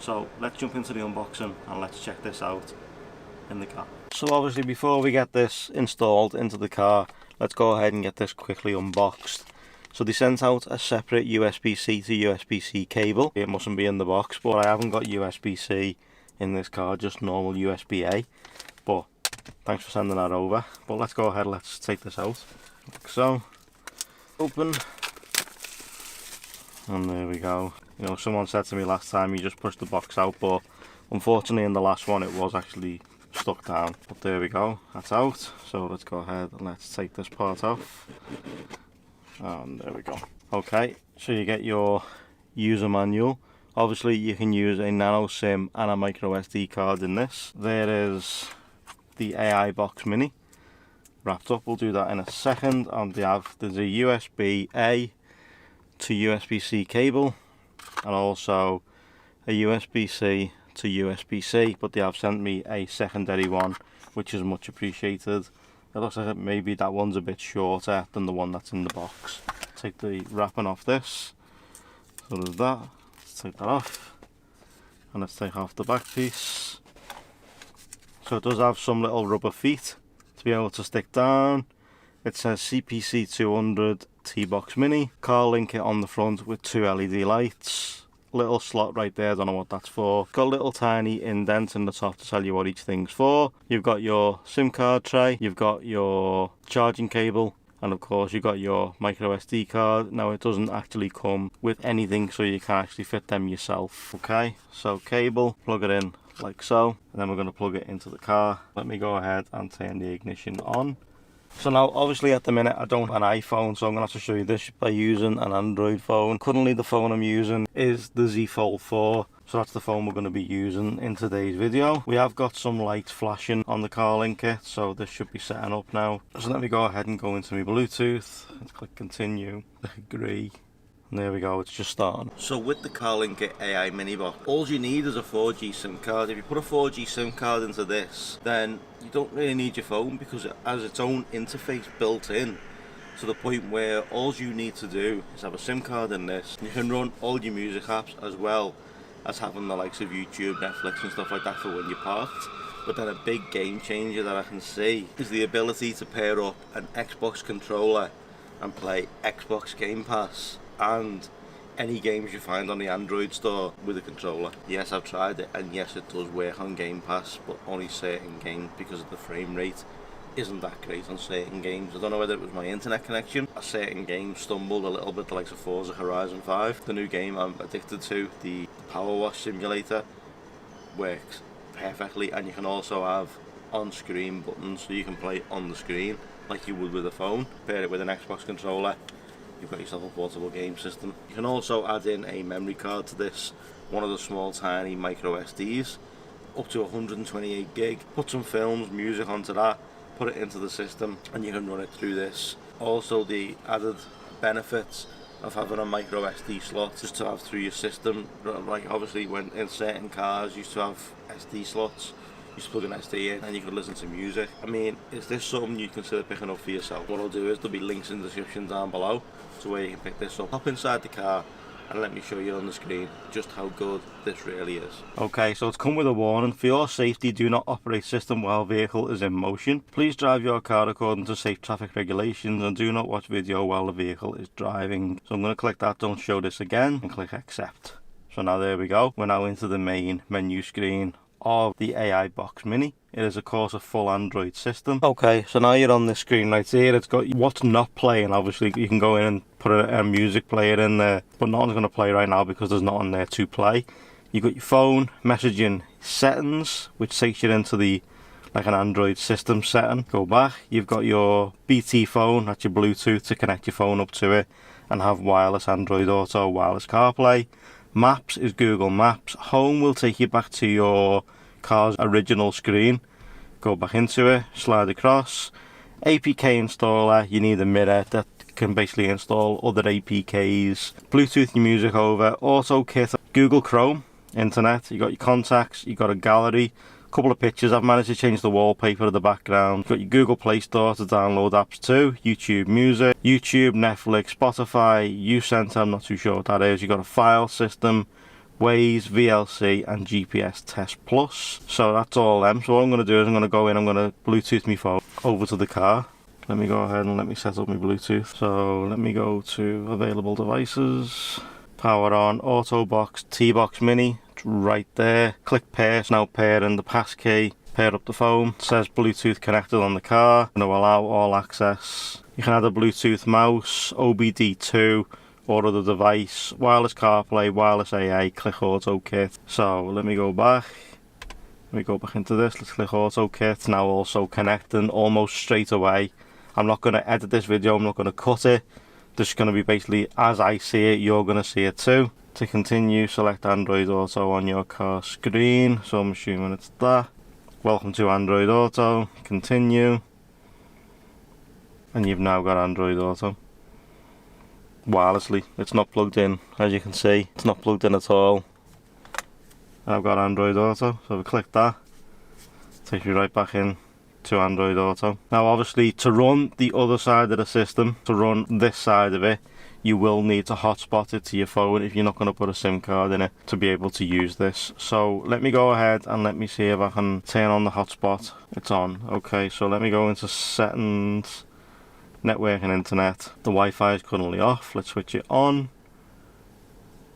So let's jump into the unboxing and let's check this out in the car. So obviously before we get this installed into the car, let's go ahead and get this quickly unboxed. So they sent out a separate USB-C to USB-C cable. It mustn't be in the box, but I haven't got USB-C in this car, just normal USB-A. But thanks for sending that over. But let's go ahead, let's take this out. Like so. Open. And there we go. You know, someone said to me last time you just push the box out, but unfortunately in the last one it was actually stuck down. But there we go, that's out. So let's go ahead and let's take this part off. And there we go. Okay, so you get your user manual. Obviously you can use a nano SIM and a micro SD card in this. There is the AI box mini wrapped up. We'll do that in a second. And there's a USB-A to USB-C cable, and also a USB-C to USB-C, but they have sent me a secondary one, which is much appreciated. It looks like maybe that one's a bit shorter than the one that's in the box. Take the wrapping off this. So there's that. Let's take that off. And let's take off the back piece. So it does have some little rubber feet to be able to stick down. It says CPC 200 T-Box Mini, Carlinkit on the front with 2 LED lights, little slot right there, don't know what that's for. Got a little tiny indent in the top to tell you what each thing's for. You've got your SIM card tray, you've got your charging cable, and of course you've got your micro SD card. Now it doesn't actually come with anything, so you can actually fit them yourself. Okay, so cable, plug it in like so, and then we're going to plug it into the car. Let me go ahead and turn the ignition on. So now obviously at the minute I don't have an iPhone, so I'm going to have to show you this by using an Android phone. Currently the phone I'm using is the Z Fold 4, so that's the phone we're going to be using in today's video. We have got some lights flashing on the Carlinkit, so this should be setting up now. So let me go ahead and go into my Bluetooth. Let's click continue, agree. And there we go, it's just starting. So with the Carlinkit AI mini box, all you need is a 4G SIM card. If you put a 4G SIM card into this, then you don't really need your phone because it has its own interface built in, to the point where all you need to do is have a SIM card in this. You can run all your music apps as well as having the likes of YouTube, Netflix and stuff like that for when you're parked. But then a big game changer that I can see is the ability to pair up an Xbox controller and play Xbox Game Pass and any games you find on the Android store with a controller. Yes, I've tried it, and yes, it does work on Game Pass, but only certain games because of the frame rate isn't that great on certain games. I don't know whether it was my internet connection. A certain game stumbled a little bit, the likes of Forza Horizon 5. The new game I'm addicted to, the Power Wash Simulator, works perfectly, and you can also have on-screen buttons, so you can play on the screen like you would with a phone. Pair it with an Xbox controller, you've got yourself a portable game system. You can also add in a memory card to this, one of the small tiny micro SDs, up to 128 gig. Put some films, music onto that, put it into the system, and you can run it through this. Also the added benefits of having a micro SD slot just to have through your system, like obviously when in certain cars used to have SD slots, you just plug an SD in and you can listen to music. I mean, is this something you consider picking up for yourself? What I'll do is there'll be links in the description down below to where you can pick this up. Hop inside the car and let me show you on the screen just how good this really is. Okay, so it's come with a warning. For your safety, do not operate system while vehicle is in motion. Please drive your car according to safe traffic regulations and do not watch video while the vehicle is driving. So I'm going to click that don't show this again and click accept. So now there we go. We're now into the main menu screen of the AI box mini. It is of course a full Android system. Okay, so now you're on the screen right here. It's got what's not playing. Obviously you can go in and put a music player in there, but nothing's going to play right now because there's nothing there to play. You've got your phone, messaging, settings, which takes you into the like an Android system setting. Go back, you've got your BT phone, that's your Bluetooth to connect your phone up to it and have wireless Android Auto, wireless CarPlay. Maps is Google Maps. Home will take you back to your car's original screen. Go back into it, slide across. APK installer, you need a mirror that can basically install other APKs. Bluetooth your music over. AutoKit, Google Chrome, internet. You got your contacts, you got a gallery, a couple of pictures. I've managed to change the wallpaper of the background. You've got your Google Play Store to download apps too. YouTube Music, YouTube, Netflix, Spotify, uCenter, I'm not too sure what that is. You've got a file system, Waze, VLC and GPS Test Plus. So that's all them. So what I'm going to do is I'm going to go in, I'm going to Bluetooth my phone over to the car. Let me go ahead and let me set up my Bluetooth. So let me go to available devices, power on, auto box, T-Box Mini, it's right there. Click pair, it's now pairing the passkey, pair up the phone. It says Bluetooth connected on the car, going to allow all access. You can add a Bluetooth mouse, OBD2 or other device, wireless CarPlay, wireless AA, click AutoKit. So let me go back. Let me go back into this, let's click AutoKit. Now also connecting almost straight away. I'm not going to edit this video, I'm not going to cut it. This is going to be basically as I see it, you're going to see it too. To continue, select Android Auto on your car screen. So I'm assuming it's that. Welcome to Android Auto. Continue. And you've now got Android Auto. Wirelessly, it's not plugged in, as you can see. It's not plugged in at all. And I've got Android Auto, so we click that. Takes you right back in to Android Auto. Now obviously to run the other side of the system, to run this side of it, you will need to hotspot it to your phone if you're not going to put a SIM card in it to be able to use this. So let me go ahead and let me see if I can turn on the hotspot. It's on. Okay, so let me go into settings, network and internet. The Wi-Fi is currently off. Let's switch it on.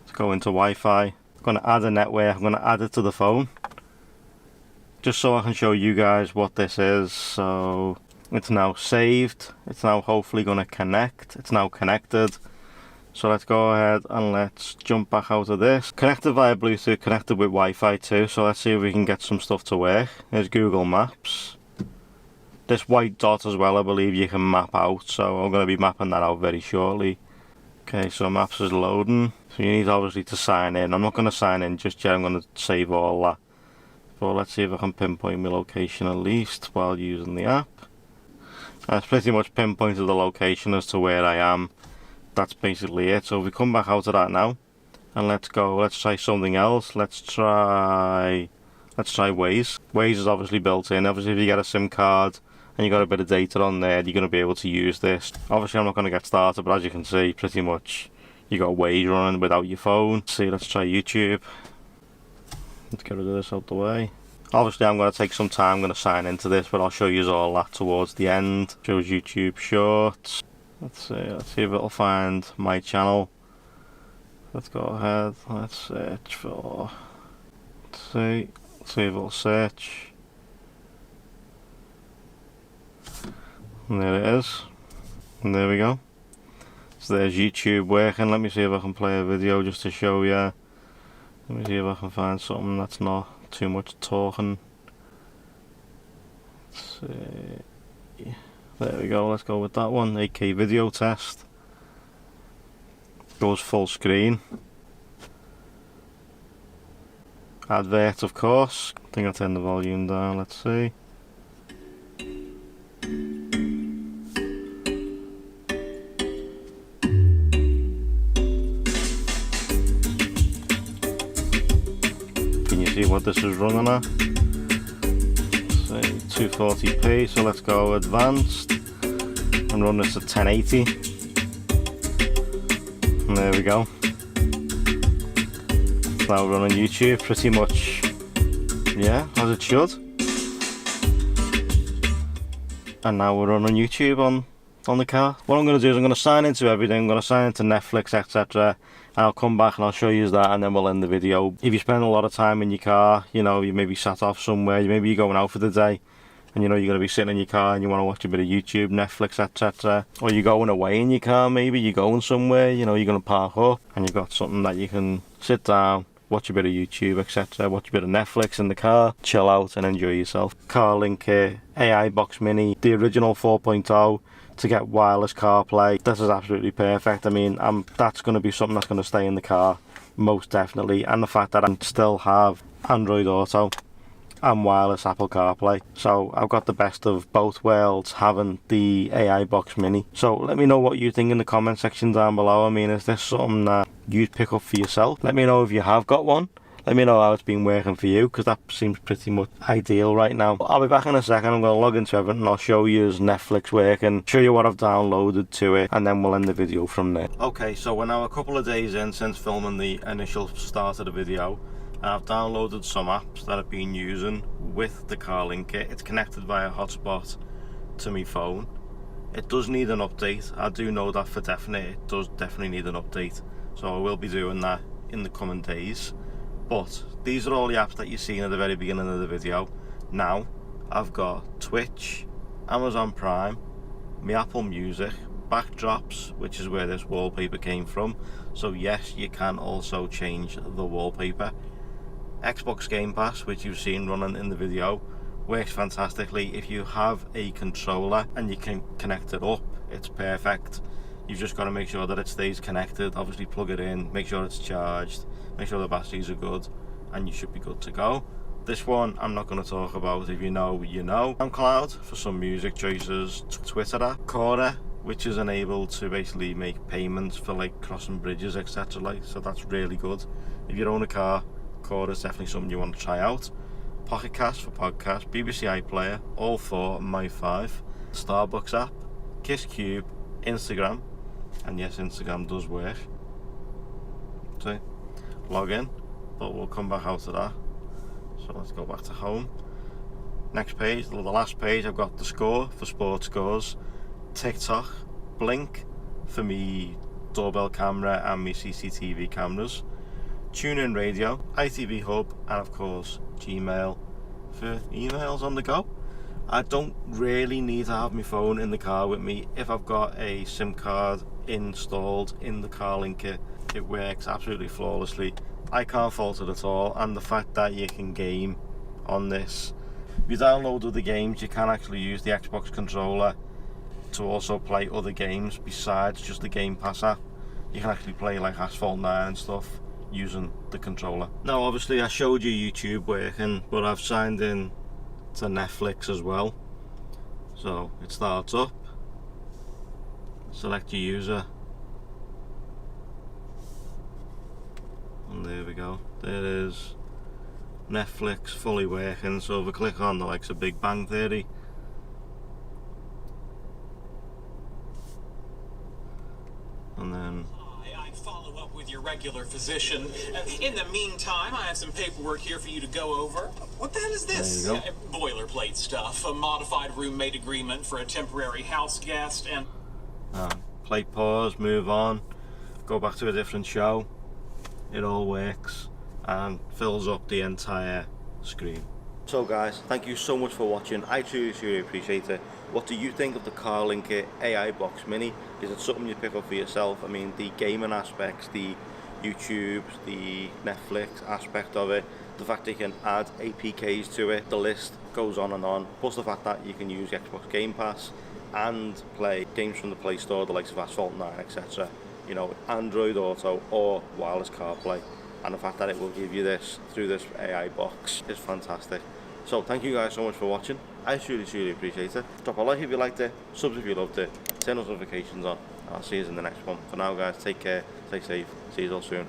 Let's go into Wi-Fi. I'm going to add a network. I'm going to add it to the phone, just so I can show you guys what this is. So it's now saved. It's now hopefully going to connect. It's now connected. So let's go ahead and let's jump back out of this. Connected via Bluetooth, connected with Wi-Fi too. So let's see if we can get some stuff to work. There's Google Maps. This white dot as well, I believe you can map out. So I'm going to be mapping that out very shortly. Okay, so Maps is loading. So you need obviously to sign in. I'm not going to sign in just yet. I'm going to save all that. But let's see if I can pinpoint my location at least while using the app. It's pretty much pinpointed the location as to where I am. That's basically it. So if we come back out of that now, and let's try something else. Let's try Waze. Waze is obviously built in. Obviously if you get a SIM card and you got a bit of data on there, you're going to be able to use this. Obviously I'm not going to get started, but as you can see, pretty much you got Waze running without your phone. Let's try YouTube. Let's get rid of this out the way. Obviously I'm going to take some time, I'm going to sign into this, but I'll show you all that towards the end. Shows YouTube Shorts. Let's see if it'll find my channel. Let's go ahead, let's search for, let's see if it'll search. And there it is. And there we go. So there's YouTube working. Let me see if I can play a video just to show you. Let me see if I can find something that's not too much talking. Let's see. There we go, let's go with that one. 8K video test. Goes full screen. Advert, of course. I think I'll turn the volume down, let's see. See what this is running at. Say 240p, so let's go advanced and run this at 1080. And there we go. It's now running YouTube pretty much, yeah, as it should. And now we're running YouTube on the car. What I'm going to do is I'm going to sign into everything. I'm going to sign into Netflix, etc. And I'll come back and I'll show you that, and then we'll end the video. If you spend a lot of time in your car, you know, you maybe sat off somewhere, maybe you're going out for the day, and you know you're going to be sitting in your car and you want to watch a bit of YouTube, Netflix, etc. Or you're going away in your car, maybe you're going somewhere, you know, you're going to park up and you've got something that you can sit down, watch a bit of YouTube, etc. Watch a bit of Netflix in the car, chill out and enjoy yourself. Carlinkit, AI Box Mini, the original 4.0 to get wireless CarPlay. This is absolutely perfect. I mean, that's going to be something that's going to stay in the car, most definitely. And the fact that I still have Android Auto and wireless Apple CarPlay. So I've got the best of both worlds having the AI Box Mini. So let me know what you think in the comment section down below. I mean, is this something that you'd pick up for yourself? Let me know if you have got one. Let Let me know how it's been working for you, because that seems pretty much ideal right now. I'll be back in a second. I'm going to log into everything and I'll show you his Netflix working, show you what I've downloaded to it, and then we'll end the video from there. Okay, so we're now a couple of days in since filming the initial start of the video, and I've downloaded some apps that I've been using with the Carlinkit. It's connected via hotspot to my phone. It does need an update. I do know that for definite. It does definitely need an update, so I will be doing that in the coming days. But these are all the apps that you've seen at the very beginning of the video. Now I've got Twitch, Amazon Prime, my Apple Music, backdrops, which is where this wallpaper came from. So yes, you can also change the wallpaper. Xbox Game Pass, which you've seen running in the video, works fantastically. If you have a controller and you can connect it up, it's perfect. You've just got to make sure that it stays connected. Obviously plug it in, make sure it's charged, make sure the batteries are good, and you should be good to go. This one I'm not going to talk about. If you know, you know. SoundCloud for some music choices, Twitter app, Quora, which is enabled to basically make payments for like crossing bridges, etc. Like, so that's really good. If you own a car, Quora is definitely something you want to try out. Pocket Cast for podcasts, BBC iPlayer, all 4, My 5, Starbucks app, Kiss Cube, Instagram, and yes, Instagram does work. See, log in, but we'll come back out of that. So let's go back to home. Next page, the last page, I've got the score for sports scores, TikTok, Blink for me doorbell camera and me CCTV cameras, TuneIn Radio, ITV Hub, and of course Gmail for emails on the go. I don't really need to have my phone in the car with me. If I've got a SIM card installed in the Carlinkit, it works absolutely flawlessly. I can't fault it at all, and the fact that you can game on this. If you download other games, you can actually use the Xbox controller to also play other games besides just the Game Pass app. You can actually play like Asphalt 9 and stuff using the controller. Now obviously I showed you YouTube working, but I've signed in to Netflix as well. So it starts up, select your user, and there we go, there it is, Netflix fully working. So if we click on the likes of Big Bang Theory, and then follow up with your regular physician. In the meantime, I have some paperwork here for you to go over. What the hell is this? There you go. Boilerplate stuff. A modified roommate agreement for a temporary house guest and... play pause, move on, go back to a different show. It all works and fills up the entire screen. So guys, thank you so much for watching. I truly appreciate it. What do you think of the Carlinkit AI Box Mini? Is it something you pick up for yourself? I mean, the gaming aspects, the YouTube, the Netflix aspect of it, the fact that you can add APKs to it, the list goes on and on. Plus the fact that you can use Xbox Game Pass and play games from the Play Store, the likes of Asphalt 9, etc. You know, Android Auto or wireless CarPlay. And the fact that it will give you this through this AI box is fantastic. So thank you guys so much for watching. I truly appreciate it. Drop a like if you liked it, subs if you loved it, turn those notifications on, and I'll see you in the next one. For now guys, take care, stay safe, see you all soon.